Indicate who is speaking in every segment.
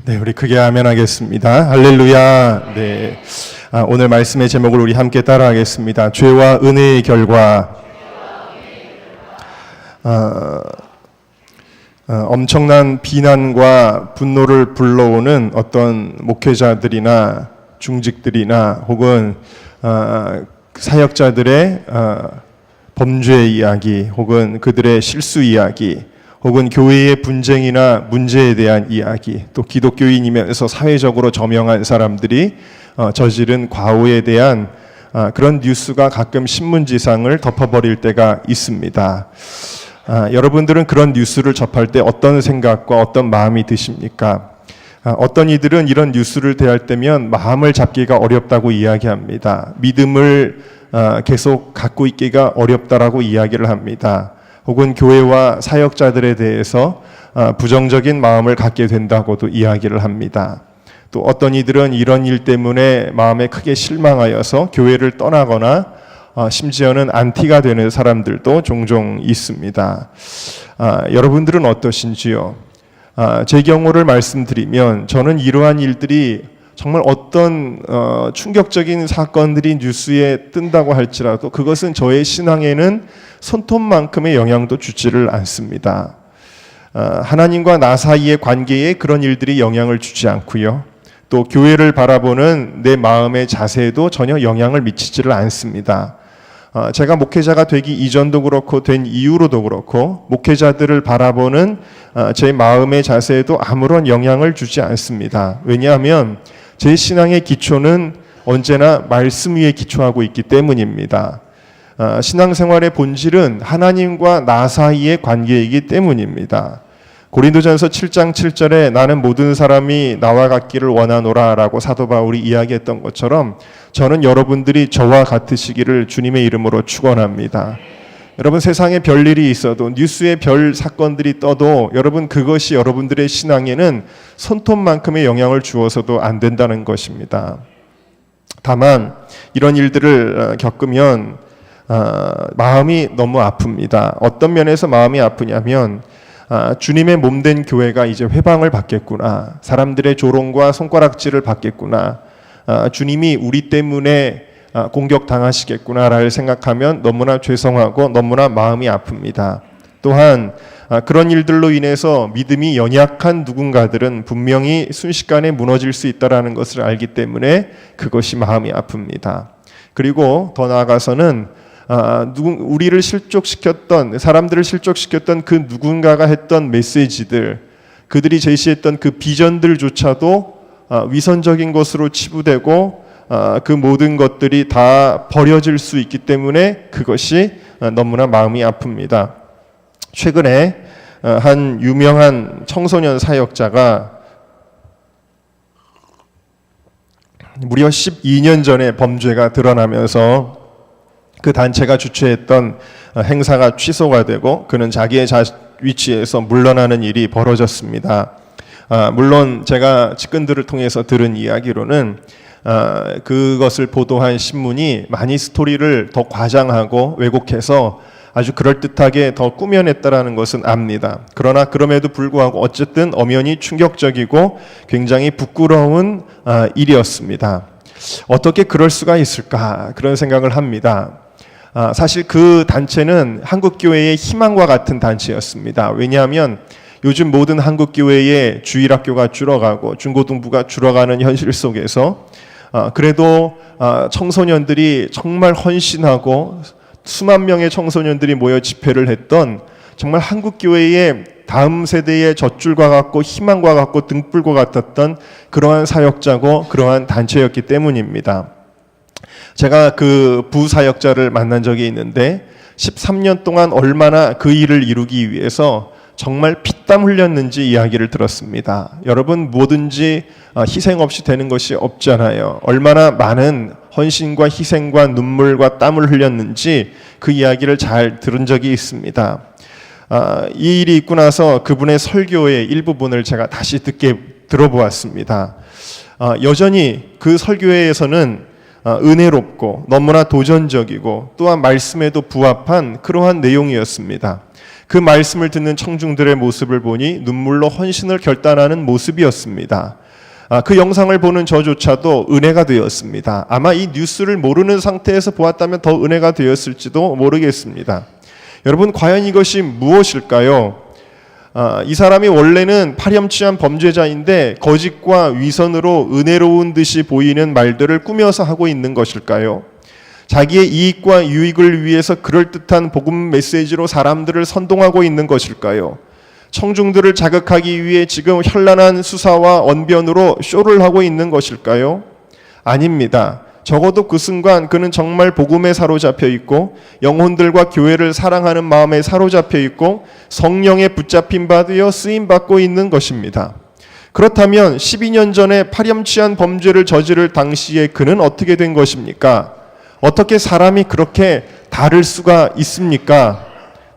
Speaker 1: 네, 우리 크게 아멘 하겠습니다. 할렐루야. 네. 오늘 말씀의 제목을 우리 함께 따라하겠습니다. 죄와 은혜의 결과. 엄청난 비난과 분노를 불러오는 어떤 목회자들이나 중직들이나 혹은 사역자들의 범죄 이야기 혹은 그들의 실수 이야기 혹은 교회의 분쟁이나 문제에 대한 이야기, 또 기독교인이면서 사회적으로 저명한 사람들이 저지른 과오에 대한 그런 뉴스가 가끔 신문지상을 덮어버릴 때가 있습니다. 여러분들은 그런 뉴스를 접할 때 어떤 생각과 어떤 마음이 드십니까? 어떤 이들은 이런 뉴스를 대할 때면 마음을 잡기가 어렵다고 이야기합니다. 믿음을 계속 갖고 있기가 어렵다라고 이야기를 합니다. 혹은 교회와 사역자들에 대해서 부정적인 마음을 갖게 된다고도 이야기를 합니다. 또 어떤 이들은 이런 일 때문에 마음에 크게 실망하여서 교회를 떠나거나 심지어는 안티가 되는 사람들도 종종 있습니다. 여러분들은 어떠신지요? 제 경우를 말씀드리면 저는 이러한 일들이 정말 어떤 충격적인 사건들이 뉴스에 뜬다고 할지라도 그것은 저의 신앙에는 손톱만큼의 영향도 주지를 않습니다. 하나님과 나 사이의 관계에 그런 일들이 영향을 주지 않고요. 또 교회를 바라보는 내 마음의 자세에도 전혀 영향을 미치지를 않습니다. 제가 목회자가 되기 이전도 그렇고 된 이후로도 그렇고 목회자들을 바라보는 제 마음의 자세에도 아무런 영향을 주지 않습니다. 왜냐하면 제 신앙의 기초는 언제나 말씀 위에 기초하고 있기 때문입니다. 신앙생활의 본질은 하나님과 나 사이의 관계이기 때문입니다. 고린도전서 7장 7절에 나는 모든 사람이 나와 같기를 원하노라 라고 사도 바울이 이야기했던 것처럼 저는 여러분들이 저와 같으시기를 주님의 이름으로 축원합니다. 여러분, 세상에 별일이 있어도 뉴스에 별 사건들이 떠도 여러분, 그것이 여러분들의 신앙에는 손톱만큼의 영향을 주어서도 안 된다는 것입니다. 다만 이런 일들을 겪으면 마음이 너무 아픕니다. 어떤 면에서 마음이 아프냐면 주님의 몸된 교회가 이제 회방을 받겠구나, 사람들의 조롱과 손가락질을 받겠구나, 주님이 우리 때문에 공격당하시겠구나를 생각하면 너무나 죄송하고 너무나 마음이 아픕니다. 또한 그런 일들로 인해서 믿음이 연약한 누군가들은 분명히 순식간에 무너질 수 있다는 것을 알기 때문에 그것이 마음이 아픕니다. 그리고 더 나아가서는 우리를 실족시켰던, 사람들을 실족시켰던 그 누군가가 했던 메시지들, 그들이 제시했던 그 비전들조차도 위선적인 것으로 치부되고 그 모든 것들이 다 버려질 수 있기 때문에 그것이 너무나 마음이 아픕니다. 최근에 한 유명한 청소년 사역자가 무려 12년 전에 범죄가 드러나면서 그 단체가 주최했던 행사가 취소가 되고 그는 자기의 위치에서 물러나는 일이 벌어졌습니다. 물론 제가 측근들을 통해서 들은 이야기로는 그것을 보도한 신문이 많이 스토리를 더 과장하고 왜곡해서 아주 그럴듯하게 더 꾸며냈다라는 것은 압니다. 그러나 그럼에도 불구하고 어쨌든 엄연히 충격적이고 굉장히 부끄러운 일이었습니다. 어떻게 그럴 수가 있을까, 그런 생각을 합니다. 사실 그 단체는 한국교회의 희망과 같은 단체였습니다. 왜냐하면 요즘 모든 한국교회의 주일학교가 줄어가고 중고등부가 줄어가는 현실 속에서 그래도 청소년들이 정말 헌신하고 수만 명의 청소년들이 모여 집회를 했던 정말 한국교회의 다음 세대의 젖줄과 같고 희망과 같고 등불과 같았던 그러한 사역자고 그러한 단체였기 때문입니다. 제가 그 부사역자를 만난 적이 있는데 13년 동안 얼마나 그 일을 이루기 위해서 정말 피땀 흘렸는지 이야기를 들었습니다. 여러분, 뭐든지 희생 없이 되는 것이 없잖아요. 얼마나 많은 헌신과 희생과 눈물과 땀을 흘렸는지 그 이야기를 잘 들은 적이 있습니다. 이 일이 있고 나서 그분의 설교의 일부분을 제가 다시 들어보았습니다. 여전히 그 설교회에서는 은혜롭고 너무나 도전적이고 또한 말씀에도 부합한 그러한 내용이었습니다. 그 말씀을 듣는 청중들의 모습을 보니 눈물로 헌신을 결단하는 모습이었습니다. 그 영상을 보는 저조차도 은혜가 되었습니다. 아마 이 뉴스를 모르는 상태에서 보았다면 더 은혜가 되었을지도 모르겠습니다. 여러분, 과연 이것이 무엇일까요? 이 사람이 원래는 파렴치한 범죄자인데 거짓과 위선으로 은혜로운 듯이 보이는 말들을 꾸며서 하고 있는 것일까요? 자기의 이익과 유익을 위해서 그럴듯한 복음 메시지로 사람들을 선동하고 있는 것일까요? 청중들을 자극하기 위해 지금 현란한 수사와 언변으로 쇼를 하고 있는 것일까요? 아닙니다. 적어도 그 순간 그는 정말 복음에 사로잡혀 있고 영혼들과 교회를 사랑하는 마음에 사로잡혀 있고 성령에 붙잡힌 바 되어 쓰임받고 있는 것입니다. 그렇다면 12년 전에 파렴치한 범죄를 저지를 당시에 그는 어떻게 된 것입니까? 어떻게 사람이 그렇게 다를 수가 있습니까?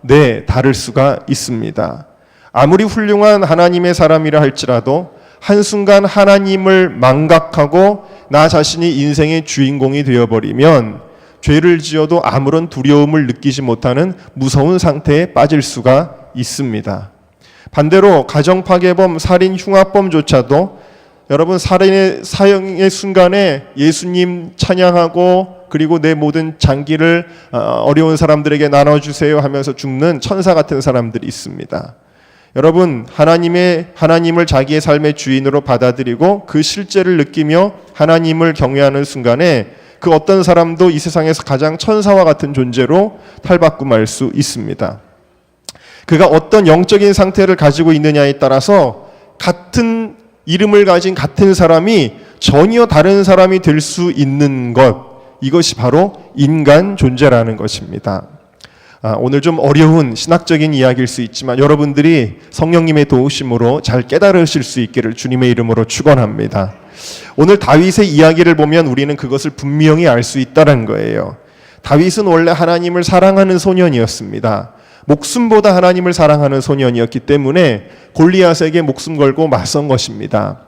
Speaker 1: 네, 다를 수가 있습니다. 아무리 훌륭한 하나님의 사람이라 할지라도 한순간 하나님을 망각하고 나 자신이 인생의 주인공이 되어버리면 죄를 지어도 아무런 두려움을 느끼지 못하는 무서운 상태에 빠질 수가 있습니다. 반대로 가정파괴범, 살인, 흉악범조차도 여러분 살인의 사형의 순간에 예수님 찬양하고 그리고 내 모든 장기를 어려운 사람들에게 나눠주세요 하면서 죽는 천사 같은 사람들이 있습니다. 여러분, 하나님을 자기의 삶의 주인으로 받아들이고 그 실제를 느끼며 하나님을 경외하는 순간에 그 어떤 사람도 이 세상에서 가장 천사와 같은 존재로 탈바꿈할 수 있습니다. 그가 어떤 영적인 상태를 가지고 있느냐에 따라서 같은 이름을 가진 같은 사람이 전혀 다른 사람이 될 수 있는 것, 이것이 바로 인간 존재라는 것입니다. 오늘 좀 어려운 신학적인 이야기일 수 있지만 여러분들이 성령님의 도우심으로 잘 깨달으실 수 있기를 주님의 이름으로 축원합니다. 오늘 다윗의 이야기를 보면 우리는 그것을 분명히 알 수 있다는 거예요. 다윗은 원래 하나님을 사랑하는 소년이었습니다. 목숨보다 하나님을 사랑하는 소년이었기 때문에 골리앗에게 목숨 걸고 맞선 것입니다.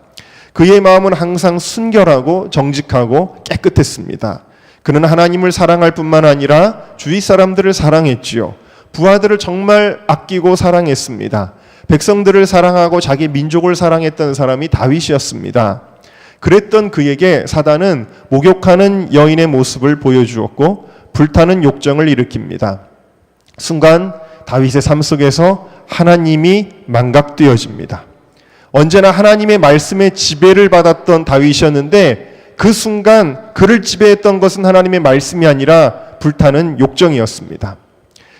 Speaker 1: 그의 마음은 항상 순결하고 정직하고 깨끗했습니다. 그는 하나님을 사랑할 뿐만 아니라 주위 사람들을 사랑했지요. 부하들을 정말 아끼고 사랑했습니다. 백성들을 사랑하고 자기 민족을 사랑했던 사람이 다윗이었습니다. 그랬던 그에게 사단은 목욕하는 여인의 모습을 보여주었고 불타는 욕정을 일으킵니다. 순간 다윗의 삶 속에서 하나님이 망각되어집니다. 언제나 하나님의 말씀에 지배를 받았던 다윗이었는데 그 순간 그를 지배했던 것은 하나님의 말씀이 아니라 불타는 욕정이었습니다.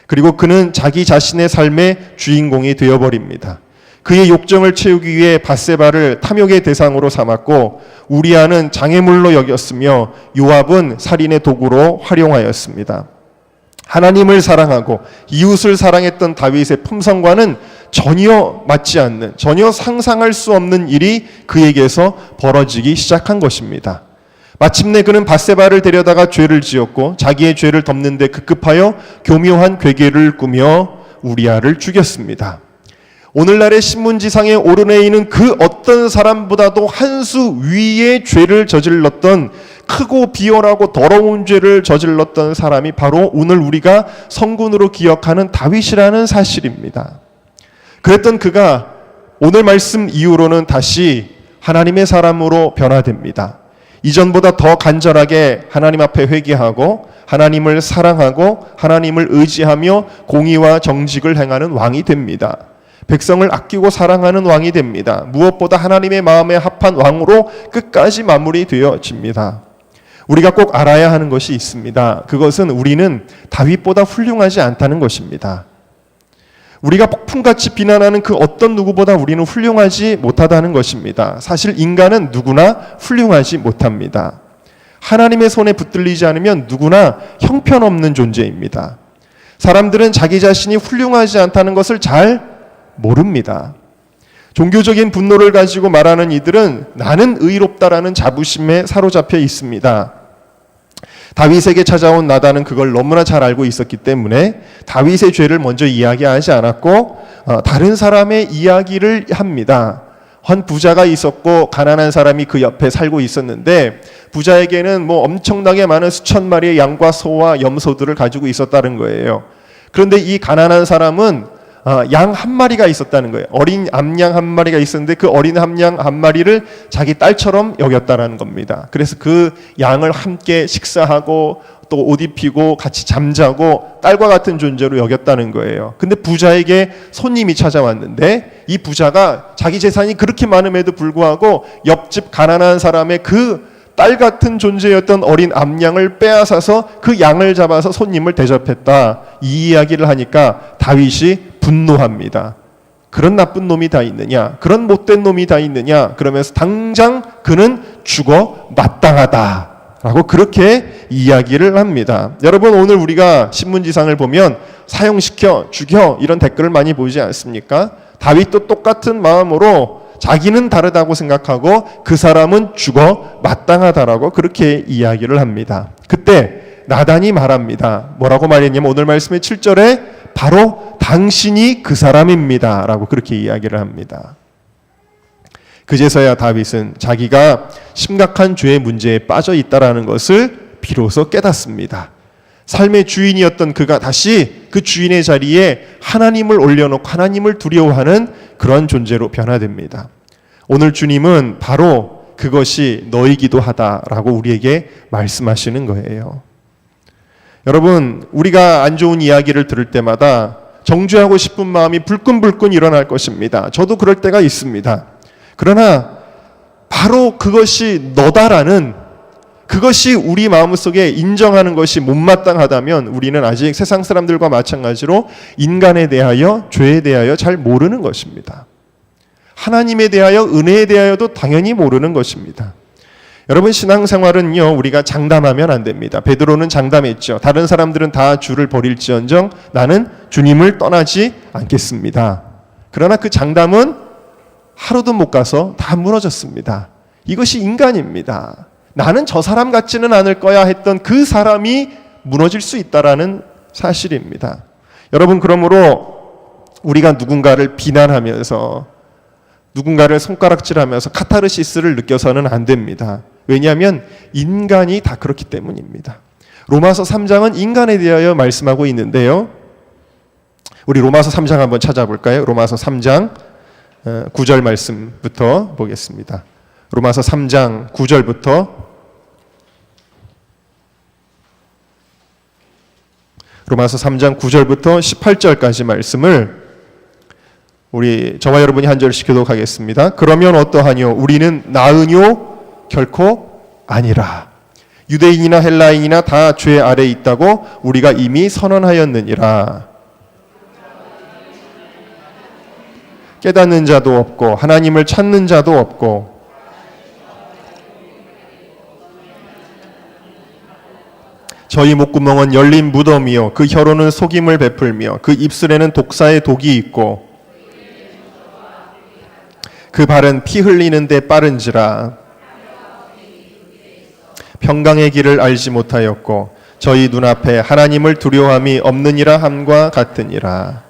Speaker 1: 그리고 그는 자기 자신의 삶의 주인공이 되어버립니다. 그의 욕정을 채우기 위해 밧세바를 탐욕의 대상으로 삼았고 우리아는 장애물로 여겼으며 요압은 살인의 도구로 활용하였습니다. 하나님을 사랑하고 이웃을 사랑했던 다윗의 품성과는 전혀 맞지 않는, 전혀 상상할 수 없는 일이 그에게서 벌어지기 시작한 것입니다. 마침내 그는 밧세바를 데려다가 죄를 지었고 자기의 죄를 덮는 데 급급하여 교묘한 괴계를 꾸며 우리아를 죽였습니다. 오늘날의 신문지상에 오르내리는 그 어떤 사람보다도 한 수 위의 죄를 저질렀던, 크고 비열하고 더러운 죄를 저질렀던 사람이 바로 오늘 우리가 성군으로 기억하는 다윗이라는 사실입니다. 그랬던 그가 오늘 말씀 이후로는 다시 하나님의 사람으로 변화됩니다. 이전보다 더 간절하게 하나님 앞에 회개하고 하나님을 사랑하고 하나님을 의지하며 공의와 정직을 행하는 왕이 됩니다. 백성을 아끼고 사랑하는 왕이 됩니다. 무엇보다 하나님의 마음에 합한 왕으로 끝까지 마무리되어집니다. 우리가 꼭 알아야 하는 것이 있습니다. 그것은 우리는 다윗보다 훌륭하지 않다는 것입니다. 우리가 폭풍같이 비난하는 그 어떤 누구보다 우리는 훌륭하지 못하다는 것입니다. 사실 인간은 누구나 훌륭하지 못합니다. 하나님의 손에 붙들리지 않으면 누구나 형편없는 존재입니다. 사람들은 자기 자신이 훌륭하지 않다는 것을 잘 모릅니다. 종교적인 분노를 가지고 말하는 이들은 나는 의롭다라는 자부심에 사로잡혀 있습니다. 다윗에게 찾아온 나단은 그걸 너무나 잘 알고 있었기 때문에 다윗의 죄를 먼저 이야기하지 않았고 다른 사람의 이야기를 합니다. 한 부자가 있었고 가난한 사람이 그 옆에 살고 있었는데 부자에게는 엄청나게 많은 수천 마리의 양과 소와 염소들을 가지고 있었다는 거예요. 그런데 이 가난한 사람은 양 한 마리가 있었다는 거예요. 어린 암양 한 마리가 있었는데 그 어린 암양 한 마리를 자기 딸처럼 여겼다라는 겁니다. 그래서 그 양을 함께 식사하고 또 옷 입히고 같이 잠자고 딸과 같은 존재로 여겼다는 거예요. 근데 부자에게 손님이 찾아왔는데 이 부자가 자기 재산이 그렇게 많음에도 불구하고 옆집 가난한 사람의 그 딸 같은 존재였던 어린 암양을 빼앗아서 그 양을 잡아서 손님을 대접했다. 이 이야기를 하니까 다윗이 분노합니다. 그런 나쁜 놈이 다 있느냐? 그런 못된 놈이 다 있느냐? 그러면서 당장 그는 죽어 마땅하다. 라고 그렇게 이야기를 합니다. 여러분, 오늘 우리가 신문지상을 보면 사형시켜, 죽여 이런 댓글을 많이 보지 않습니까? 다윗도 똑같은 마음으로 자기는 다르다고 생각하고 그 사람은 죽어 마땅하다라고 그렇게 이야기를 합니다. 그때 나단이 말합니다. 뭐라고 말했냐면 오늘 말씀의 7절에 바로 당신이 그 사람입니다 라고 그렇게 이야기를 합니다. 그제서야 다윗은 자기가 심각한 죄의 문제에 빠져 있다라는 것을 비로소 깨닫습니다. 삶의 주인이었던 그가 다시 그 주인의 자리에 하나님을 올려놓고 하나님을 두려워하는 그런 존재로 변화됩니다. 오늘 주님은 바로 그것이 너이기도 하다라고 우리에게 말씀하시는 거예요. 여러분, 우리가 안 좋은 이야기를 들을 때마다 정죄하고 싶은 마음이 불끈불끈 일어날 것입니다. 저도 그럴 때가 있습니다. 그러나 바로 그것이 너다라는, 그것이 우리 마음속에 인정하는 것이 못마땅하다면 우리는 아직 세상 사람들과 마찬가지로 인간에 대하여, 죄에 대하여 잘 모르는 것입니다. 하나님에 대하여, 은혜에 대하여도 당연히 모르는 것입니다. 여러분, 신앙생활은요, 우리가 장담하면 안 됩니다. 베드로는 장담했죠. 다른 사람들은 다 주를 버릴지언정 나는 주님을 떠나지 않겠습니다. 그러나 그 장담은 하루도 못 가서 다 무너졌습니다. 이것이 인간입니다. 나는 저 사람 같지는 않을 거야 했던 그 사람이 무너질 수 있다라는 사실입니다. 여러분, 그러므로 우리가 누군가를 비난하면서 누군가를 손가락질하면서 카타르시스를 느껴서는 안 됩니다. 왜냐하면 인간이 다 그렇기 때문입니다. 로마서 3장은 인간에 대하여 말씀하고 있는데요. 우리 로마서 3장 한번 찾아볼까요? 로마서 3장 9절 말씀부터 보겠습니다. 로마서 3장 9절부터 로마서 3장 9절부터 18절까지 말씀을 우리 저와 여러분이 한 절씩 교독하겠습니다. 그러면 어떠하뇨? 우리는 나으뇨? 결코 아니라. 유대인이나 헬라인이나 다 죄 아래에 있다고 우리가 이미 선언하였느니라. 깨닫는 자도 없고 하나님을 찾는 자도 없고 저희 목구멍은 열린 무덤이요 그 혀로는 속임을 베풀며 그 입술에는 독사의 독이 있고 그 발은 피 흘리는 데 빠른지라. 평강의 길을 알지 못하였고 저희 눈앞에 하나님을 두려워함이 없느니라 함과 같으니라.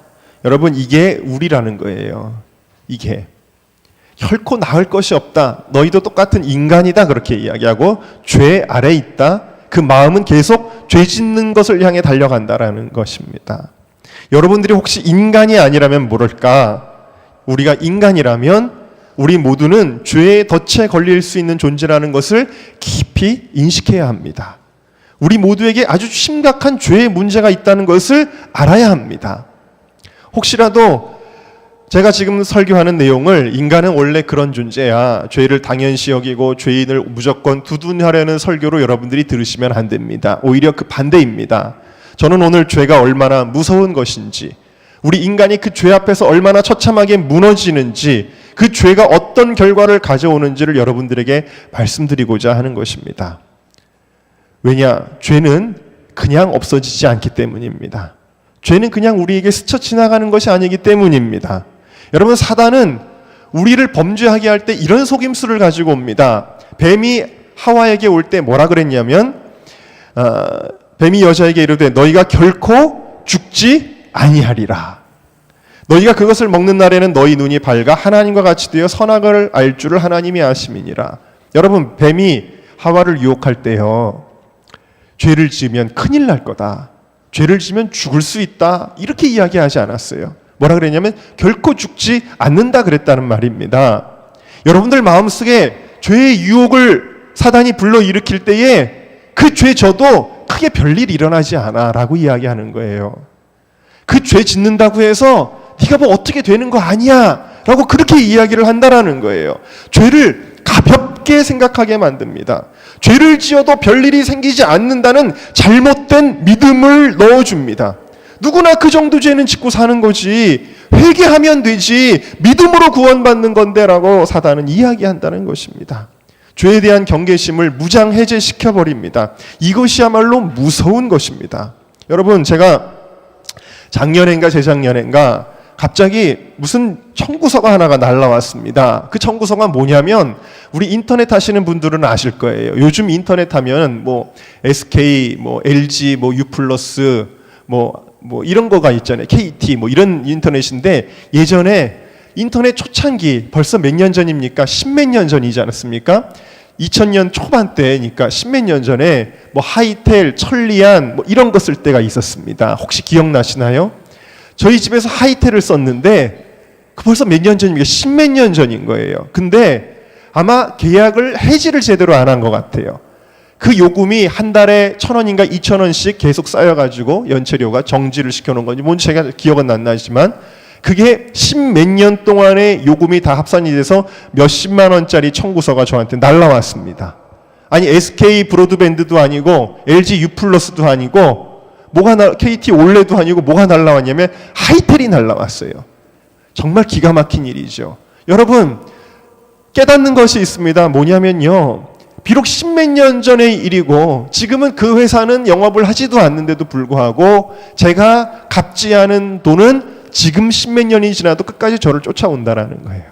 Speaker 1: 여러분, 이게 우리라는 거예요. 이게 결코 나을 것이 없다. 너희도 똑같은 인간이다. 그렇게 이야기하고 죄 아래 있다. 그 마음은 계속 죄 짓는 것을 향해 달려간다라는 것입니다. 여러분들이 혹시 인간이 아니라면 모를까? 우리가 인간이라면 우리 모두는 죄에 덫에 걸릴 수 있는 존재라는 것을 깊이 인식해야 합니다. 우리 모두에게 아주 심각한 죄의 문제가 있다는 것을 알아야 합니다. 혹시라도 제가 지금 설교하는 내용을 인간은 원래 그런 존재야, 죄를 당연시 여기고 죄인을 무조건 두둔하려는 설교로 여러분들이 들으시면 안 됩니다. 오히려 그 반대입니다. 저는 오늘 죄가 얼마나 무서운 것인지, 우리 인간이 그 죄 앞에서 얼마나 처참하게 무너지는지, 그 죄가 어떤 결과를 가져오는지를 여러분들에게 말씀드리고자 하는 것입니다. 왜냐? 죄는 그냥 없어지지 않기 때문입니다. 죄는 그냥 우리에게 스쳐 지나가는 것이 아니기 때문입니다. 여러분, 사단은 우리를 범죄하게 할 때 이런 속임수를 가지고 옵니다. 뱀이 하와에게 올 때 뭐라 그랬냐면 뱀이 여자에게 이르되 너희가 결코 죽지 아니하리라. 너희가 그것을 먹는 날에는 너희 눈이 밝아 하나님과 같이 되어 선악을 알 줄을 하나님이 아심이니라. 여러분, 뱀이 하와를 유혹할 때요, 죄를 지으면 큰일 날 거다, 죄를 지으면 죽을 수 있다, 이렇게 이야기하지 않았어요. 뭐라 그랬냐면 결코 죽지 않는다 그랬다는 말입니다. 여러분들 마음속에 죄의 유혹을 사단이 불러일으킬 때에 그 죄 져도 크게 별일 일어나지 않아 라고 이야기하는 거예요. 그 죄 짓는다고 해서 네가 뭐 어떻게 되는 거 아니야 라고 그렇게 이야기를 한다라는 거예요. 죄를 가볍게 생각하게 만듭니다. 죄를 지어도 별일이 생기지 않는다는 잘못된 믿음을 넣어줍니다. 누구나 그 정도 죄는 짓고 사는 거지, 회개하면 되지, 믿음으로 구원받는 건데 라고 사단은 이야기한다는 것입니다. 죄에 대한 경계심을 무장해제시켜버립니다. 이것이야말로 무서운 것입니다. 여러분, 제가 작년인가 재작년인가 갑자기 무슨 청구서가 하나가 날라왔습니다. 그 청구서가 뭐냐면, 우리 인터넷 하시는 분들은 아실 거예요. 요즘 인터넷 하면 뭐 SK, 뭐 LG, 뭐 U+, 뭐 이런 거가 있잖아요. KT 뭐 이런 인터넷인데, 예전에 인터넷 초창기 벌써 몇 년 전입니까? 십몇 년 전이지 않았습니까? 2000년 초반 때니까 십몇 년 전에 뭐 하이텔, 천리안 뭐 이런 거 쓸 때가 있었습니다. 혹시 기억나시나요? 저희 집에서 하이텔을 썼는데 그 벌써 몇 년 전입니까? 십몇 년 전인 거예요. 근데 아마 계약을 해지를 제대로 안 한 것 같아요. 그 요금이 한 달에 1,000원인가 2,000원씩 계속 쌓여가지고 연체료가 정지를 시켜놓은 건지 뭔지 제가 기억은 안 나지만, 그게 십몇 년 동안의 요금이 다 합산이 돼서 몇십만 원짜리 청구서가 저한테 날라왔습니다. 아니, SK 브로드밴드도 아니고 LG U+도 아니고 KT 올레도 아니고 뭐가 날라왔냐면 하이텔이 날라왔어요. 정말 기가 막힌 일이죠. 여러분, 깨닫는 것이 있습니다. 뭐냐면요, 비록 십몇 년 전의 일이고 지금은 그 회사는 영업을 하지도 않는데도 불구하고 제가 갚지 않은 돈은 지금 십몇 년이 지나도 끝까지 저를 쫓아온다라는 거예요.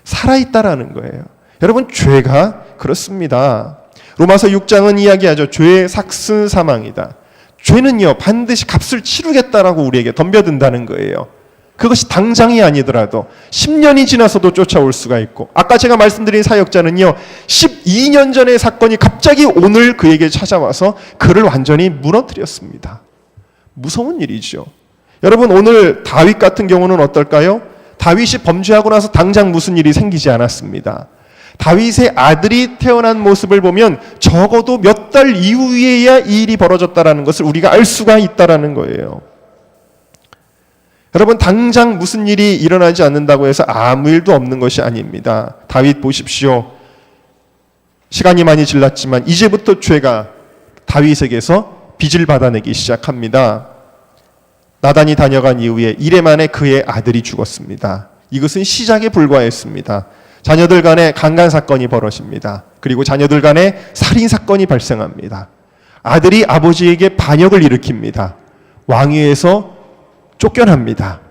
Speaker 1: 살아있다라는 거예요. 여러분, 죄가 그렇습니다. 로마서 6장은 이야기하죠. 죄의 삭은 사망이다. 죄는요, 반드시 값을 치르겠다라고 우리에게 덤벼든다는 거예요. 그것이 당장이 아니더라도 10년이 지나서도 쫓아올 수가 있고, 아까 제가 말씀드린 사역자는요, 12년 전의 사건이 갑자기 오늘 그에게 찾아와서 그를 완전히 무너뜨렸습니다. 무서운 일이죠. 여러분, 오늘 다윗 같은 경우는 어떨까요? 다윗이 범죄하고 나서 당장 무슨 일이 생기지 않았습니다. 다윗의 아들이 태어난 모습을 보면 적어도 몇 달 이후에야 이 일이 벌어졌다는 것을 우리가 알 수가 있다는 거예요. 여러분, 당장 무슨 일이 일어나지 않는다고 해서 아무 일도 없는 것이 아닙니다. 다윗 보십시오. 시간이 많이 지났지만 이제부터 죄가 다윗에게서 빚을 받아내기 시작합니다. 나단이 다녀간 이후에 이래 만에 그의 아들이 죽었습니다. 이것은 시작에 불과했습니다. 자녀들 간에 강간 사건이 벌어집니다. 그리고 자녀들 간에 살인 사건이 발생합니다. 아들이 아버지에게 반역을 일으킵니다. 왕위에서 쫓겨납니다.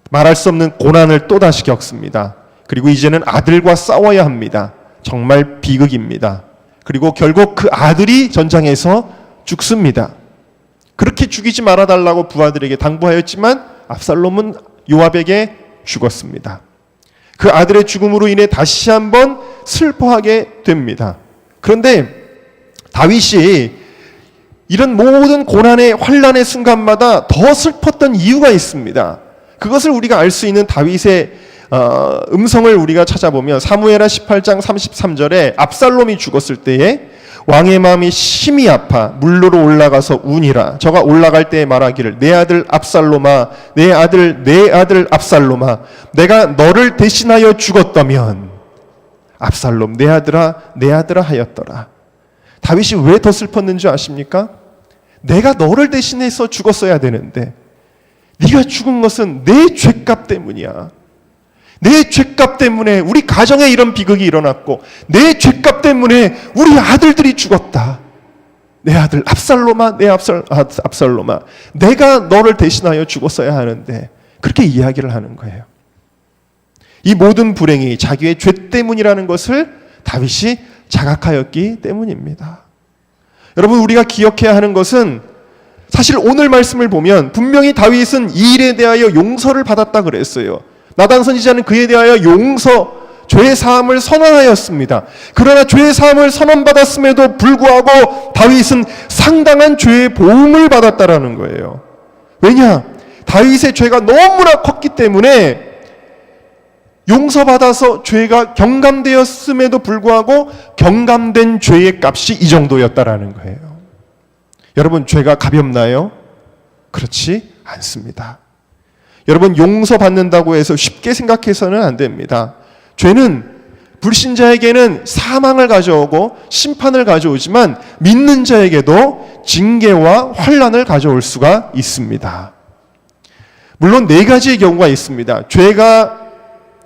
Speaker 1: 말할 수 없는 고난을 또다시 겪습니다. 그리고 이제는 아들과 싸워야 합니다. 정말 비극입니다. 그리고 결국 그 아들이 전장에서 죽습니다. 그렇게 죽이지 말아달라고 부하들에게 당부하였지만 압살롬은 요압에게 죽었습니다. 그 아들의 죽음으로 인해 다시 한번 슬퍼하게 됩니다. 그런데 다윗이 이런 모든 고난의 환난의 순간마다 더 슬펐던 이유가 있습니다. 그것을 우리가 알 수 있는 다윗의 음성을 우리가 찾아보면 사무엘하 18장 33절에 압살롬이 죽었을 때에 왕의 마음이 심히 아파 물로로 올라가서 우니라. 저가 올라갈 때에 말하기를 내 아들 압살롬아, 내 아들 압살롬아, 내가 너를 대신하여 죽었다면 압살롬 내 아들아 하였더라. 다윗이 왜 더 슬펐는지 아십니까? 내가 너를 대신해서 죽었어야 되는데 네가 죽은 것은 내 죄값 때문이야. 내 죄값 때문에 우리 가정에 이런 비극이 일어났고, 내 죄값 때문에 우리 아들들이 죽었다. 내 아들 압살롬아, 압살롬아, 내가 너를 대신하여 죽었어야 하는데, 그렇게 이야기를 하는 거예요. 이 모든 불행이 자기의 죄 때문이라는 것을 다윗이 자각하였기 때문입니다. 여러분, 우리가 기억해야 하는 것은, 사실 오늘 말씀을 보면 분명히 다윗은 이 일에 대하여 용서를 받았다 그랬어요. 나단 선지자는 그에 대하여 죄 사함을 선언하였습니다. 그러나 죄 사함을 선언받았음에도 불구하고 다윗은 상당한 죄의 보응을 받았다라는 거예요. 왜냐? 다윗의 죄가 너무나 컸기 때문에 용서받아서 죄가 경감되었음에도 불구하고 경감된 죄의 값이 이 정도였다라는 거예요. 여러분, 죄가 가볍나요? 그렇지 않습니다. 여러분, 용서받는다고 해서 쉽게 생각해서는 안 됩니다. 죄는 불신자에게는 사망을 가져오고 심판을 가져오지만 믿는 자에게도 징계와 환난을 가져올 수가 있습니다. 물론 네 가지의 경우가 있습니다. 죄가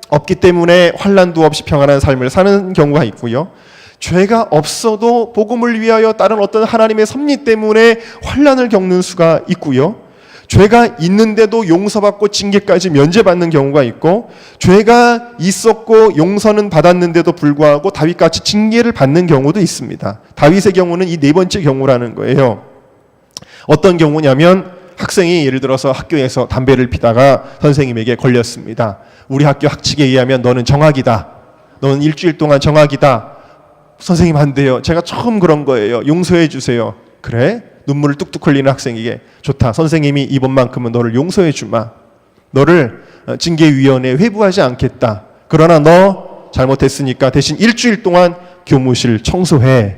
Speaker 1: 없기 때문에 환난도 없이 평안한 삶을 사는 경우가 있고요. 죄가 없어도 복음을 위하여 다른 어떤 하나님의 섭리 때문에 환난을 겪는 수가 있고요. 죄가 있는데도 용서받고 징계까지 면제받는 경우가 있고, 죄가 있었고 용서는 받았는데도 불구하고 다윗같이 징계를 받는 경우도 있습니다. 다윗의 경우는 이 네 번째 경우라는 거예요. 어떤 경우냐면 학생이 예를 들어서 학교에서 담배를 피다가 선생님에게 걸렸습니다. 우리 학교 학칙에 의하면 너는 정학이다. 너는 일주일 동안 정학이다. 선생님 안 돼요. 제가 처음 그런 거예요. 용서해 주세요. 그래? 눈물을 뚝뚝 흘리는 학생에게 좋다. 선생님이 이번만큼은 너를 용서해 주마. 너를 징계위원회에 회부하지 않겠다. 그러나 너 잘못했으니까 대신 일주일 동안 교무실 청소해.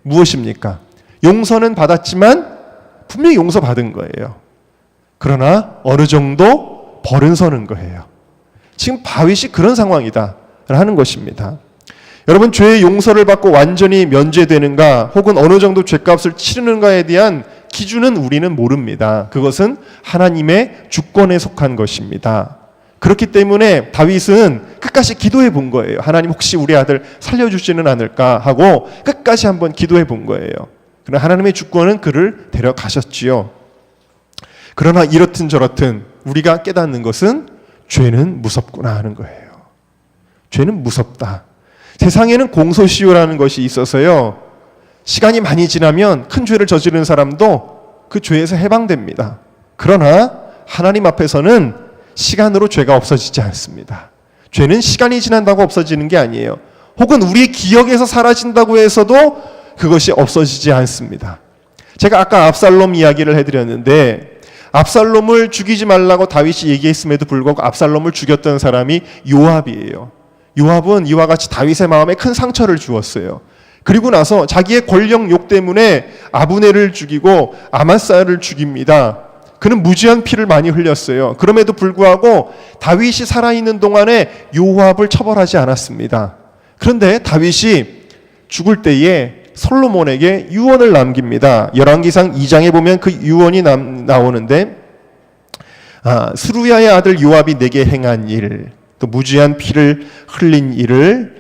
Speaker 1: 무엇입니까? 용서는 받았지만 분명히 용서받은 거예요. 그러나 어느 정도 벌은 서는 거예요. 지금 다윗이 그런 상황이다 하는 것입니다. 여러분, 죄의 용서를 받고 완전히 면제되는가 혹은 어느 정도 죄값을 치르는가에 대한 기준은 우리는 모릅니다. 그것은 하나님의 주권에 속한 것입니다. 그렇기 때문에 다윗은 끝까지 기도해 본 거예요. 하나님, 혹시 우리 아들 살려주지는 않을까 하고 끝까지 한번 기도해 본 거예요. 그러나 하나님의 주권은 그를 데려가셨지요. 그러나 이렇든 저렇든 우리가 깨닫는 것은 죄는 무섭구나 하는 거예요. 죄는 무섭다. 세상에는 공소시효라는 것이 있어서요, 시간이 많이 지나면 큰 죄를 저지른 사람도 그 죄에서 해방됩니다. 그러나 하나님 앞에서는 시간으로 죄가 없어지지 않습니다. 죄는 시간이 지난다고 없어지는 게 아니에요. 혹은 우리의 기억에서 사라진다고 해서도 그것이 없어지지 않습니다. 제가 아까 압살롬 이야기를 해드렸는데, 압살롬을 죽이지 말라고 다윗이 얘기했음에도 불구하고 압살롬을 죽였던 사람이 요압이에요. 요압은 이와 같이 다윗의 마음에 큰 상처를 주었어요. 그리고 나서 자기의 권력욕 때문에 아브넬을 죽이고 아마사를 죽입니다. 그는 무지한 피를 많이 흘렸어요. 그럼에도 불구하고 다윗이 살아있는 동안에 요압을 처벌하지 않았습니다. 그런데 다윗이 죽을 때에 솔로몬에게 유언을 남깁니다. 열왕기상 2장에 보면 그 유언이 나오는데, 스루야의 아들 요압이 내게 행한 일, 또 무지한 피를 흘린 일을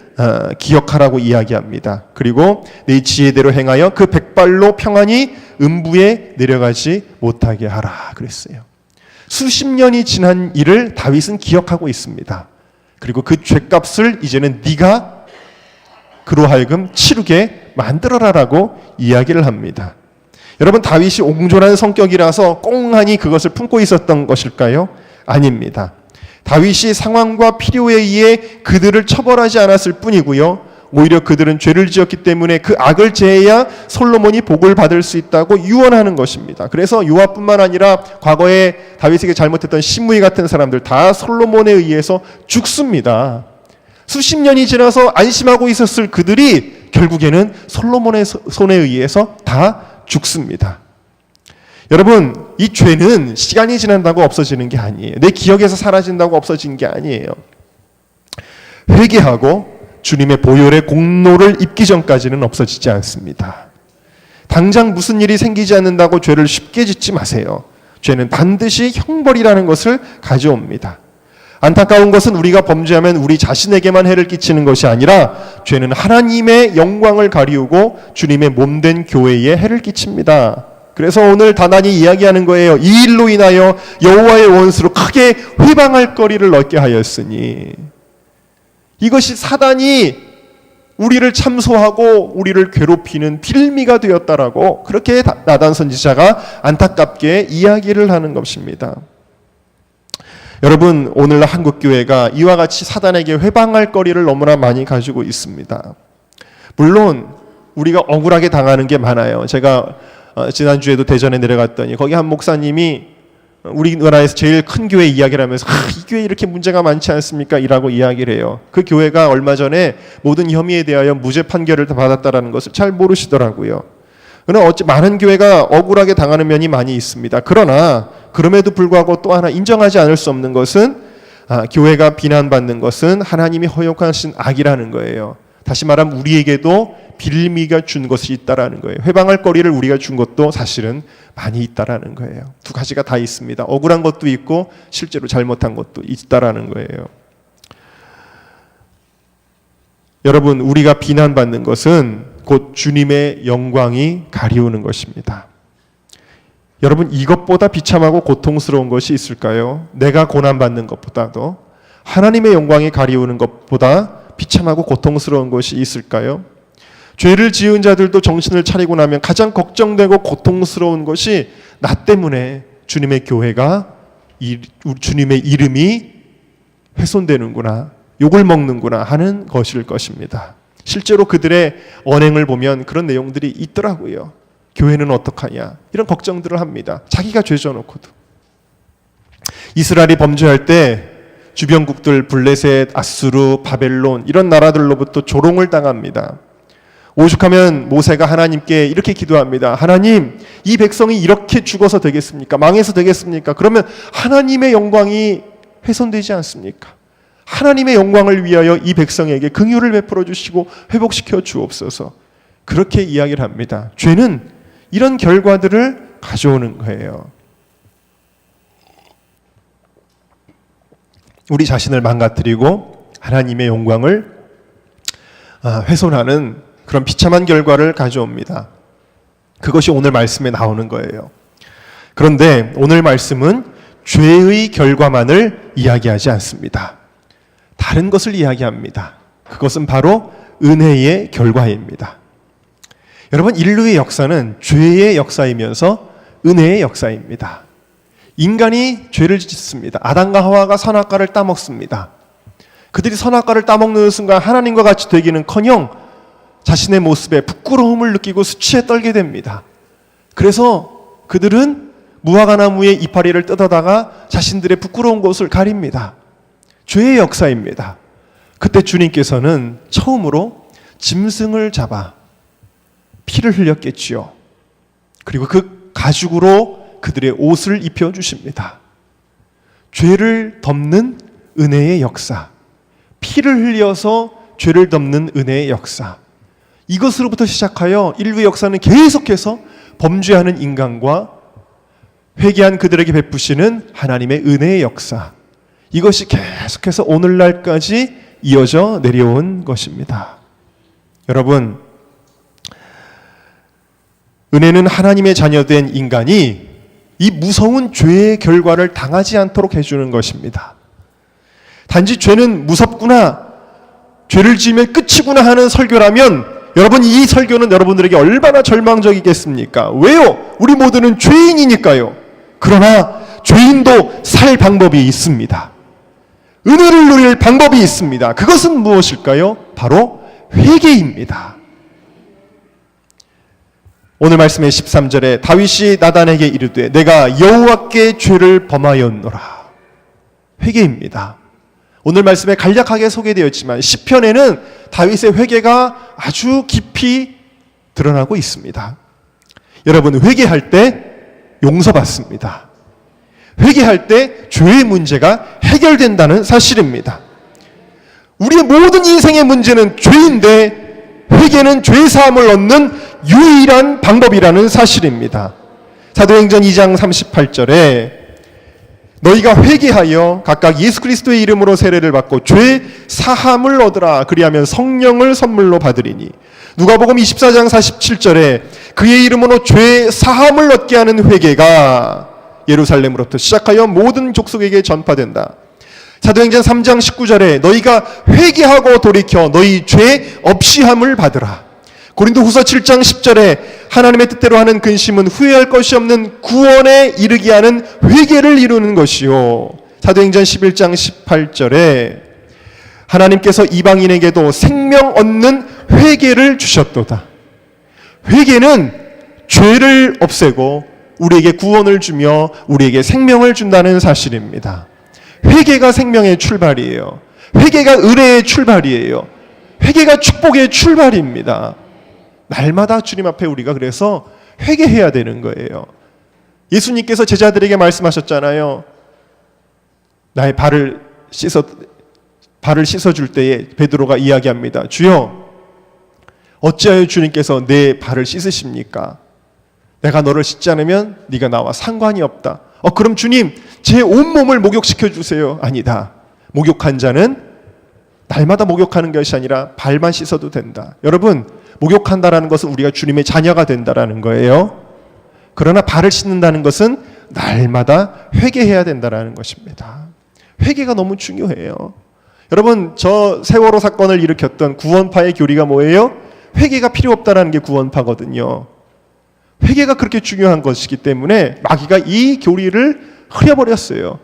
Speaker 1: 기억하라고 이야기합니다. 그리고 내 지혜대로 행하여 그 백발로 평안히 음부에 내려가지 못하게 하라 그랬어요. 수십 년이 지난 일을 다윗은 기억하고 있습니다. 그리고 그 죄값을 이제는 네가 그로 하여금 치르게 만들어라라고 이야기를 합니다. 여러분, 다윗이 옹졸한 성격이라서 꽁하니 그것을 품고 있었던 것일까요? 아닙니다. 다윗이 상황과 필요에 의해 그들을 처벌하지 않았을 뿐이고요, 오히려 그들은 죄를 지었기 때문에 그 악을 제해야 솔로몬이 복을 받을 수 있다고 유언하는 것입니다. 그래서 요압뿐만 아니라 과거에 다윗에게 잘못했던 시므이 같은 사람들 다 솔로몬에 의해서 죽습니다. 수십 년이 지나서 안심하고 있었을 그들이 결국에는 솔로몬의 손에 의해서 다 죽습니다. 여러분, 이 죄는 시간이 지난다고 없어지는 게 아니에요. 내 기억에서 사라진다고 없어지는 게 아니에요. 회개하고 주님의 보혈의 공로를 입기 전까지는 없어지지 않습니다. 당장 무슨 일이 생기지 않는다고 죄를 쉽게 짓지 마세요. 죄는 반드시 형벌이라는 것을 가져옵니다. 안타까운 것은 우리가 범죄하면 우리 자신에게만 해를 끼치는 것이 아니라 죄는 하나님의 영광을 가리우고 주님의 몸된 교회에 해를 끼칩니다. 그래서 오늘 다단이 이야기하는 거예요. 이 일로 인하여 여호와의 원수로 크게 회방할 거리를 얻게 하였으니, 이것이 사단이 우리를 참소하고 우리를 괴롭히는 빌미가 되었다라고 그렇게 나단 선지자가 안타깝게 이야기를 하는 것입니다. 여러분, 오늘날 한국교회가 이와 같이 사단에게 회방할 거리를 너무나 많이 가지고 있습니다. 물론 우리가 억울하게 당하는 게 많아요. 제가 지난주에도 대전에 내려갔더니 거기 한 목사님이 우리나라에서 제일 큰 교회 이야기를 하면서 이 교회 이렇게 문제가 많지 않습니까? 이라고 이야기를 해요. 그 교회가 얼마 전에 모든 혐의에 대하여 무죄 판결을 받았다라는 것을 잘 모르시더라고요. 그러나 어찌 많은 교회가 억울하게 당하는 면이 많이 있습니다. 그러나 그럼에도 불구하고 또 하나 인정하지 않을 수 없는 것은 교회가 비난받는 것은 하나님이 허용하신 악이라는 거예요. 다시 말하면 우리에게도 빌미가 준 것이 있다라는 거예요. 회방할 거리를 우리가 준 것도 사실은 많이 있다라는 거예요. 두 가지가 다 있습니다. 억울한 것도 있고 실제로 잘못한 것도 있다라는 거예요. 여러분, 우리가 비난받는 것은 곧 주님의 영광이 가리우는 것입니다. 여러분, 이것보다 비참하고 고통스러운 것이 있을까요? 내가 고난받는 것보다도 하나님의 영광이 가리우는 것보다 비참하고 고통스러운 것이 있을까요? 죄를 지은 자들도 정신을 차리고 나면 가장 걱정되고 고통스러운 것이 나 때문에 주님의 교회가 주님의 이름이 훼손되는구나, 욕을 먹는구나 하는 것일 것입니다. 실제로 그들의 언행을 보면 그런 내용들이 있더라고요. 교회는 어떡하냐 이런 걱정들을 합니다. 자기가 죄 져놓고도. 이스라엘이 범죄할 때 주변국들 블레셋, 아수르, 바벨론 이런 나라들로부터 조롱을 당합니다. 오죽하면 모세가 하나님께 이렇게 기도합니다. 하나님, 이 백성이 이렇게 죽어서 되겠습니까? 망해서 되겠습니까? 그러면 하나님의 영광이 훼손되지 않습니까? 하나님의 영광을 위하여 이 백성에게 긍휼을 베풀어 주시고 회복시켜 주옵소서. 그렇게 이야기를 합니다. 죄는 이런 결과들을 가져오는 거예요. 우리 자신을 망가뜨리고 하나님의 영광을 훼손하는 그런 비참한 결과를 가져옵니다. 그것이 오늘 말씀에 나오는 거예요. 그런데 오늘 말씀은 죄의 결과만을 이야기하지 않습니다. 다른 것을 이야기합니다. 그것은 바로 은혜의 결과입니다. 여러분, 인류의 역사는 죄의 역사이면서 은혜의 역사입니다. 인간이 죄를 짓습니다. 아담과 하와가 선악과를 따먹습니다. 그들이 선악과를 따먹는 순간 하나님과 같이 되기는커녕 자신의 모습에 부끄러움을 느끼고 수치에 떨게 됩니다. 그래서 그들은 무화과나무의 이파리를 뜯어다가 자신들의 부끄러운 곳을 가립니다. 죄의 역사입니다. 그때 주님께서는 처음으로 짐승을 잡아 피를 흘렸겠지요. 그리고 그 가죽으로 그들의 옷을 입혀주십니다. 죄를 덮는 은혜의 역사, 피를 흘려서 죄를 덮는 은혜의 역사, 이것으로부터 시작하여 인류 역사는 계속해서 범죄하는 인간과 회개한 그들에게 베푸시는 하나님의 은혜의 역사, 이것이 계속해서 오늘날까지 이어져 내려온 것입니다. 여러분, 은혜는 하나님의 자녀된 인간이 이 무서운 죄의 결과를 당하지 않도록 해주는 것입니다. 단지 죄는 무섭구나, 죄를 지으면 끝이구나 하는 설교라면 여러분, 이 설교는 여러분들에게 얼마나 절망적이겠습니까? 왜요? 우리 모두는 죄인이니까요. 그러나 죄인도 살 방법이 있습니다. 은혜를 누릴 방법이 있습니다. 그것은 무엇일까요? 바로 회개입니다. 오늘 말씀의 13절에 다윗이 나단에게 이르되 내가 여호와께 죄를 범하였노라. 회개입니다. 오늘 말씀에 간략하게 소개되었지만 시편에는 다윗의 회개가 아주 깊이 드러나고 있습니다. 여러분, 회개할 때 용서받습니다. 회개할 때 죄의 문제가 해결된다는 사실입니다. 우리의 모든 인생의 문제는 죄인데 회개는 죄사함을 얻는 유일한 방법이라는 사실입니다. 사도행전 2장 38절에 너희가 회개하여 각각 예수 그리스도의 이름으로 세례를 받고 죄 사함을 얻으라. 그리하면 성령을 선물로 받으리니. 누가복음 24장 47절에 그의 이름으로 죄 사함을 얻게 하는 회개가 예루살렘으로부터 시작하여 모든 족속에게 전파된다. 사도행전 3장 19절에 너희가 회개하고 돌이켜 너희 죄 없이함을 받으라. 고린도후서 7장 10절에 하나님의 뜻대로 하는 근심은 후회할 것이 없는 구원에 이르게 하는 회개를 이루는 것이요. 사도행전 11장 18절에 하나님께서 이방인에게도 생명 얻는 회개를 주셨도다. 회개는 죄를 없애고 우리에게 구원을 주며 우리에게 생명을 준다는 사실입니다. 회개가 생명의 출발이에요. 회개가 은혜의 출발이에요. 회개가 축복의 출발입니다. 날마다 주님 앞에 우리가 그래서 회개해야 되는 거예요. 예수님께서 제자들에게 말씀하셨잖아요. 나의 발을 씻어줄 때에 베드로가 이야기합니다. 주여, 어찌하여 주님께서 내 발을 씻으십니까? 내가 너를 씻지 않으면 네가 나와 상관이 없다. 그럼 주님, 제 온몸을 목욕시켜 주세요. 아니다. 목욕한 자는 날마다 목욕하는 것이 아니라 발만 씻어도 된다. 여러분, 목욕한다라는 것은 우리가 주님의 자녀가 된다라는 거예요. 그러나 발을 씻는다는 것은 날마다 회개해야 된다라는 것입니다. 회개가 너무 중요해요. 여러분, 저 세월호 사건을 일으켰던 구원파의 교리가 뭐예요? 회개가 필요 없다라는 게 구원파거든요. 회개가 그렇게 중요한 것이기 때문에 마귀가 이 교리를 흐려버렸어요.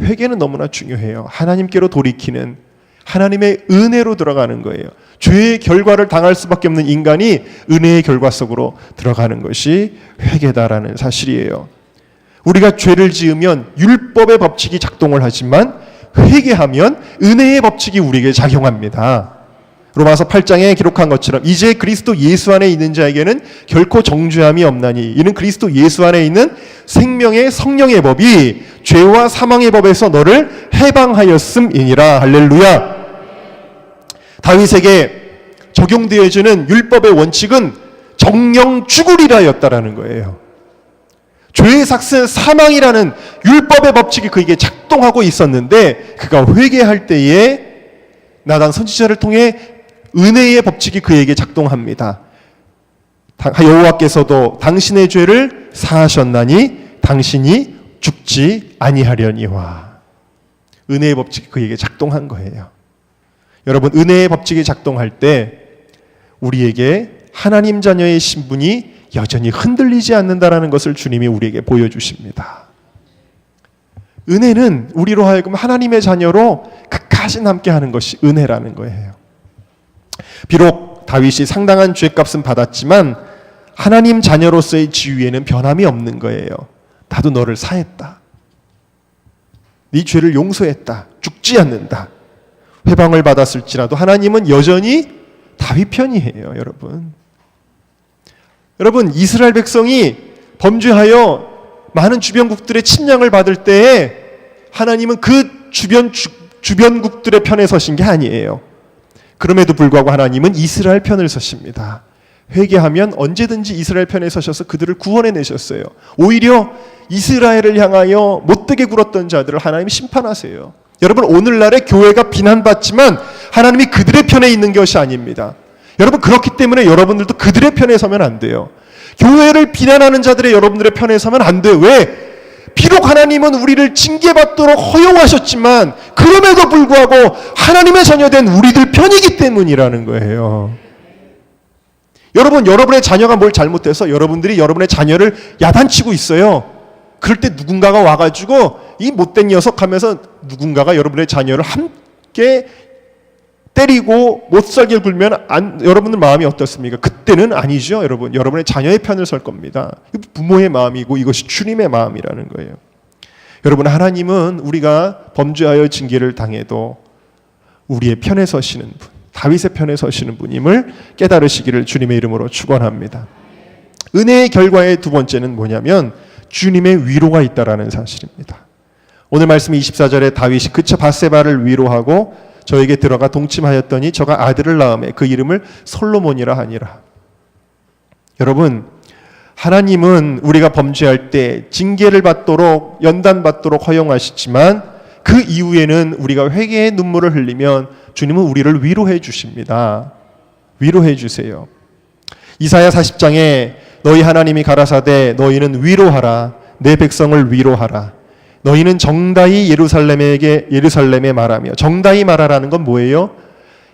Speaker 1: 회개는 너무나 중요해요. 하나님께로 돌이키는, 하나님의 은혜로 들어가는 거예요. 죄의 결과를 당할 수밖에 없는 인간이 은혜의 결과 속으로 들어가는 것이 회개다라는 사실이에요. 우리가 죄를 지으면 율법의 법칙이 작동을 하지만 회개하면 은혜의 법칙이 우리에게 작용합니다. 로마서 8장에 기록한 것처럼 이제 그리스도 예수 안에 있는 자에게는 결코 정죄함이 없나니 이는 그리스도 예수 안에 있는 생명의 성령의 법이 죄와 사망의 법에서 너를 해방하였음이니라. 할렐루야. 다윗에게 적용되어지는 율법의 원칙은 정령 죽으리라였다라는 거예요. 죄의 삭은 사망이라는 율법의 법칙이 그에게 작동하고 있었는데 그가 회개할 때에 나단 선지자를 통해 은혜의 법칙이 그에게 작동합니다. 여호와께서도 당신의 죄를 사하셨나니 당신이 죽지 아니하려니와. 은혜의 법칙이 그에게 작동한 거예요. 여러분, 은혜의 법칙이 작동할 때 우리에게 하나님 자녀의 신분이 여전히 흔들리지 않는다라는 것을 주님이 우리에게 보여주십니다. 은혜는 우리로 하여금 하나님의 자녀로 끝까지 남게 하는 것이 은혜라는 거예요. 비록 다윗이 상당한 죄값은 받았지만 하나님 자녀로서의 지위에는 변함이 없는 거예요. 나도 너를 사했다. 네 죄를 용서했다. 죽지 않는다. 회방을 받았을지라도 하나님은 여전히 다윗 편이에요, 여러분. 여러분, 이스라엘 백성이 범죄하여 많은 주변국들의 침략을 받을 때에 하나님은 그 주변국들의 편에 서신 게 아니에요. 그럼에도 불구하고 하나님은 이스라엘 편을 서십니다. 회개하면 언제든지 이스라엘 편에 서셔서 그들을 구원해 내셨어요. 오히려 이스라엘을 향하여 못되게 굴었던 자들을 하나님이 심판하세요. 여러분, 오늘날의 교회가 비난받지만 하나님이 그들의 편에 있는 것이 아닙니다. 여러분, 그렇기 때문에 여러분들도 그들의 편에 서면 안 돼요. 교회를 비난하는 자들의 여러분들의 편에 서면 안 돼요. 왜? 비록 하나님은 우리를 징계받도록 허용하셨지만 그럼에도 불구하고 하나님의 자녀된 우리들 편이기 때문이라는 거예요. 여러분, 여러분의 자녀가 뭘 잘못해서 여러분들이 여러분의 자녀를 야단치고 있어요. 그럴 때 누군가가 와가지고 이 못된 녀석 하면서 누군가가 여러분의 자녀를 함께 때리고 못살게 굴면 여러분들 마음이 어떻습니까? 그때는 아니죠, 여러분. 여러분의 자녀의 편을 설 겁니다. 부모의 마음이고 이것이 주님의 마음이라는 거예요. 여러분, 하나님은 우리가 범죄하여 징계를 당해도 우리의 편에 서시는 분, 다윗의 편에 서시는 분임을 깨달으시기를 주님의 이름으로 축원합니다. 은혜의 결과의 두 번째는 뭐냐면 주님의 위로가 있다라는 사실입니다. 오늘 말씀 24절에 다윗이 그쳐 밧세바를 위로하고 저에게 들어가 동침하였더니 저가 아들을 낳음에 그 이름을 솔로몬이라 하니라. 여러분, 하나님은 우리가 범죄할 때 징계를 받도록 연단받도록 허용하시지만 그 이후에는 우리가 회개의 눈물을 흘리면 주님은 우리를 위로해 주십니다. 위로해 주세요. 이사야 40장에 너희 하나님이 가라사대 너희는 위로하라. 내 백성을 위로하라. 너희는 정다이 예루살렘에 말하며. 정다이 말하라는 건 뭐예요?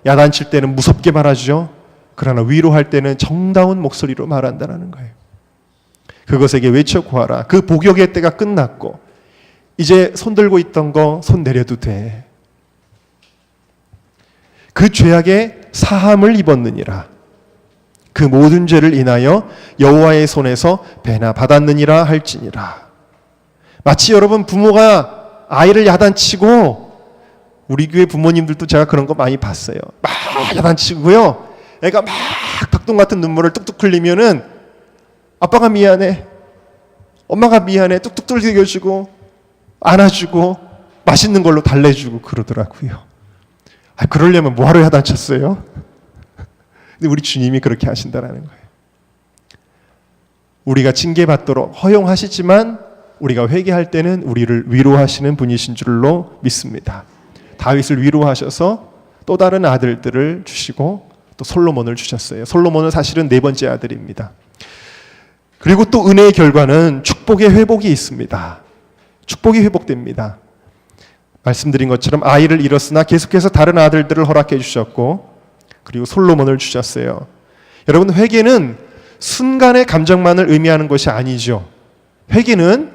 Speaker 1: 야단칠 때는 무섭게 말하죠. 그러나 위로할 때는 정다운 목소리로 말한다는 거예요. 그것에게 외쳐 구하라. 그 복역의 때가 끝났고 이제 손 들고 있던 거 손 내려도 돼. 그 죄악에 사함을 입었느니라. 그 모든 죄를 인하여 여호와의 손에서 배나 받았느니라 할지니라. 마치 여러분 부모가 아이를 야단치고, 우리 교회 부모님들도 제가 그런 거 많이 봤어요. 막 야단치고요, 애가 막 닭똥 같은 눈물을 뚝뚝 흘리면은 아빠가 미안해, 엄마가 미안해 뚝뚝 뚫겨주고 안아주고 맛있는 걸로 달래주고 그러더라고요. 그러려면 뭐하러 야단쳤어요? 근데 우리 주님이 그렇게 하신다라는 거예요. 우리가 징계받도록 허용하시지만 우리가 회개할 때는 우리를 위로하시는 분이신 줄로 믿습니다. 다윗을 위로하셔서 또 다른 아들들을 주시고 또 솔로몬을 주셨어요. 솔로몬은 사실은 네 번째 아들입니다. 그리고 또 은혜의 결과는 축복의 회복이 있습니다. 축복이 회복됩니다. 말씀드린 것처럼 아이를 잃었으나 계속해서 다른 아들들을 허락해 주셨고, 그리고 솔로몬을 주셨어요. 여러분, 회개는 순간의 감정만을 의미하는 것이 아니죠. 회개는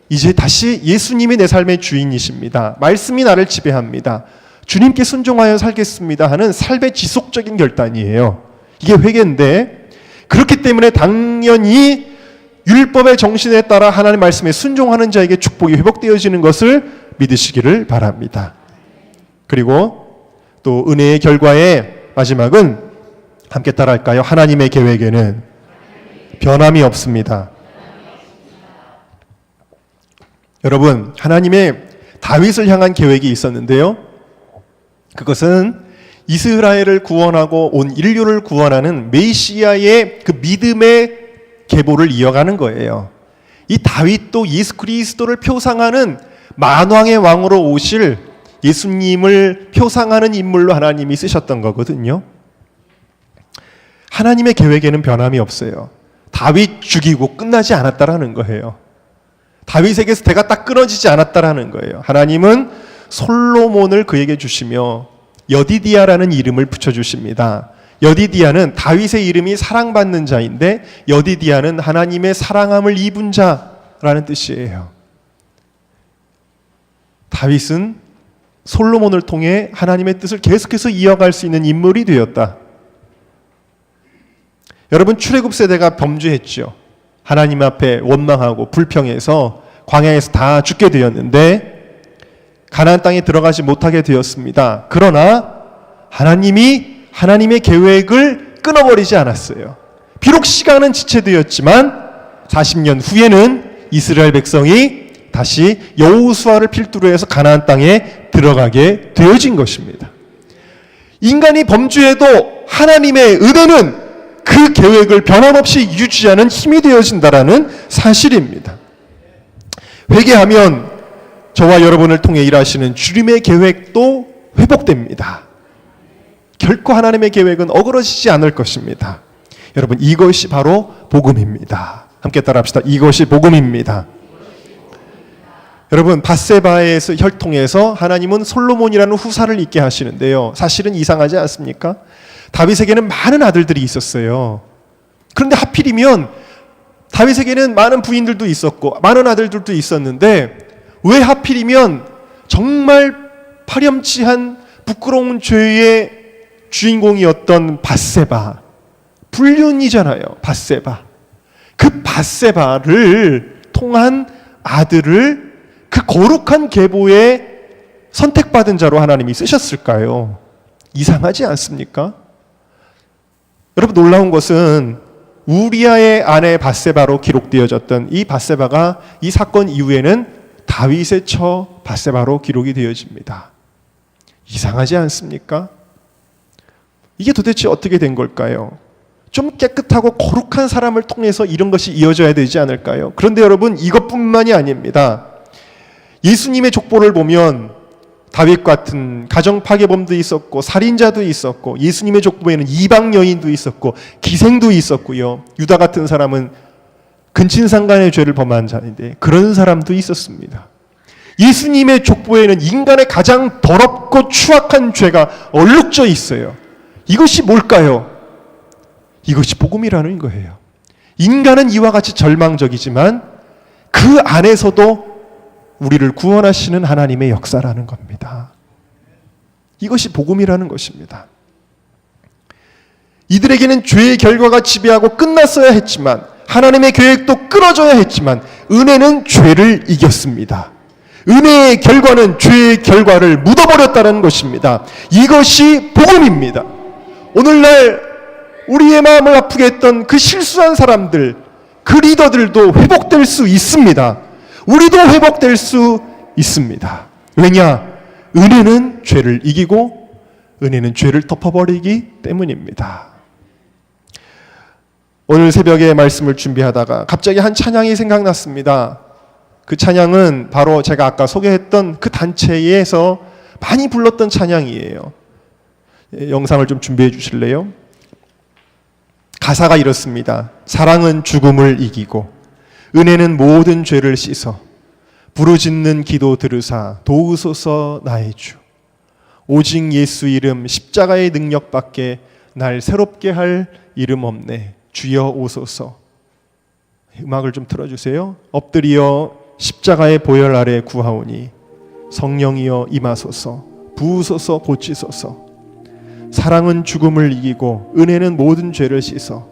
Speaker 1: 이제 다시 예수님이 내 삶의 주인이십니다. 말씀이 나를 지배합니다. 주님께 순종하여 살겠습니다 하는 삶의 지속적인 결단이에요. 이게 회개인데, 그렇기 때문에 당연히 율법의 정신에 따라 하나님 말씀에 순종하는 자에게 축복이 회복되어지는 것을 믿으시기를 바랍니다. 그리고 또 은혜의 결과의 마지막은 함께 따라할까요? 하나님의 계획에는 변함이 없습니다. 여러분, 하나님의 다윗을 향한 계획이 있었는데요, 그것은 이스라엘을 구원하고 온 인류를 구원하는 메시아의 그 믿음의 계보를 이어가는 거예요. 이 다윗도 예수 그리스도를 표상하는 만왕의 왕으로 오실 예수님을 표상하는 인물로 하나님이 쓰셨던 거거든요. 하나님의 계획에는 변함이 없어요. 다윗 죽이고 끝나지 않았다라는 거예요. 다윗에게서 대가 딱 끊어지지 않았다라는 거예요. 하나님은 솔로몬을 그에게 주시며 여디디아라는 이름을 붙여주십니다. 여디디아는 다윗의 이름이 사랑받는 자인데, 여디디아는 하나님의 사랑함을 입은 자라는 뜻이에요. 다윗은 솔로몬을 통해 하나님의 뜻을 계속해서 이어갈 수 있는 인물이 되었다. 여러분, 출애굽 세대가 범죄했죠. 하나님 앞에 원망하고 불평해서 광야에서 다 죽게 되었는데 가나안 땅에 들어가지 못하게 되었습니다. 그러나 하나님의 계획을 끊어버리지 않았어요. 비록 시간은 지체되었지만 40년 후에는 이스라엘 백성이 다시 여호수아를 필두로 해서 가나안 땅에 들어가게 되어진 것입니다. 인간이 범죄해도 하나님의 은혜는 그 계획을 변함없이 유지하는 힘이 되어진다라는 사실입니다. 회개하면 저와 여러분을 통해 일하시는 주님의 계획도 회복됩니다. 결코 하나님의 계획은 어그러지지 않을 것입니다. 여러분, 이것이 바로 복음입니다. 함께 따라합시다. 이것이 복음입니다. 여러분, 밧세바의 혈통에서 하나님은 솔로몬이라는 후사를 있게 하시는데요, 사실은 이상하지 않습니까? 다윗에게는 많은 아들들이 있었어요. 그런데 하필이면 다윗에게는 많은 부인들도 있었고 많은 아들들도 있었는데, 왜 하필이면 정말 파렴치한 부끄러운 죄의 주인공이었던 밧세바, 불륜이잖아요. 밧세바, 그 밧세바를 통한 아들을 그 거룩한 계보에 선택받은 자로 하나님이 쓰셨을까요? 이상하지 않습니까? 여러분, 놀라운 것은 우리아의 아내 밧세바로 기록되어졌던 이 밧세바가 이 사건 이후에는 다윗의 처 밧세바로 기록이 되어집니다. 이상하지 않습니까? 이게 도대체 어떻게 된 걸까요? 좀 깨끗하고 거룩한 사람을 통해서 이런 것이 이어져야 되지 않을까요? 그런데 여러분, 이것뿐만이 아닙니다. 예수님의 족보를 보면 다윗 같은 가정 파괴범도 있었고 살인자도 있었고, 예수님의 족보에는 이방 여인도 있었고 기생도 있었고요, 유다 같은 사람은 근친상간의 죄를 범한 자인데 그런 사람도 있었습니다. 예수님의 족보에는 인간의 가장 더럽고 추악한 죄가 얼룩져 있어요. 이것이 뭘까요? 이것이 복음이라는 거예요. 인간은 이와 같이 절망적이지만 그 안에서도 우리를 구원하시는 하나님의 역사라는 겁니다. 이것이 복음이라는 것입니다. 이들에게는 죄의 결과가 지배하고 끝났어야 했지만, 하나님의 계획도 끊어져야 했지만, 은혜는 죄를 이겼습니다. 은혜의 결과는 죄의 결과를 묻어버렸다는 것입니다. 이것이 복음입니다. 오늘날 우리의 마음을 아프게 했던 그 실수한 사람들, 그 리더들도 회복될 수 있습니다. 우리도 회복될 수 있습니다. 왜냐? 은혜는 죄를 이기고 은혜는 죄를 덮어버리기 때문입니다. 오늘 새벽에 말씀을 준비하다가 갑자기 한 찬양이 생각났습니다. 그 찬양은 바로 제가 아까 소개했던 그 단체에서 많이 불렀던 찬양이에요. 영상을 좀 준비해 주실래요? 가사가 이렇습니다. 사랑은 죽음을 이기고 은혜는 모든 죄를 씻어 부르짖는 기도 들으사 도우소서 나의 주. 오직 예수 이름 십자가의 능력밖에 날 새롭게 할 이름 없네. 주여 오소서. 음악을 좀 틀어주세요. 엎드리어 십자가의 보혈 아래 구하오니 성령이여 임하소서. 부으소서 고치소서. 사랑은 죽음을 이기고 은혜는 모든 죄를 씻어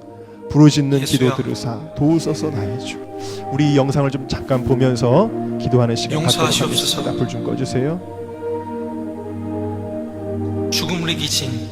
Speaker 1: 부르짖는 기도 들으사 도우소서 나의 주. 우리 이 영상을 좀 잠깐 보면서 기도하는 시간 갖도록 하겠습니다. 불 좀 꺼주세요.
Speaker 2: 죽음을 이기신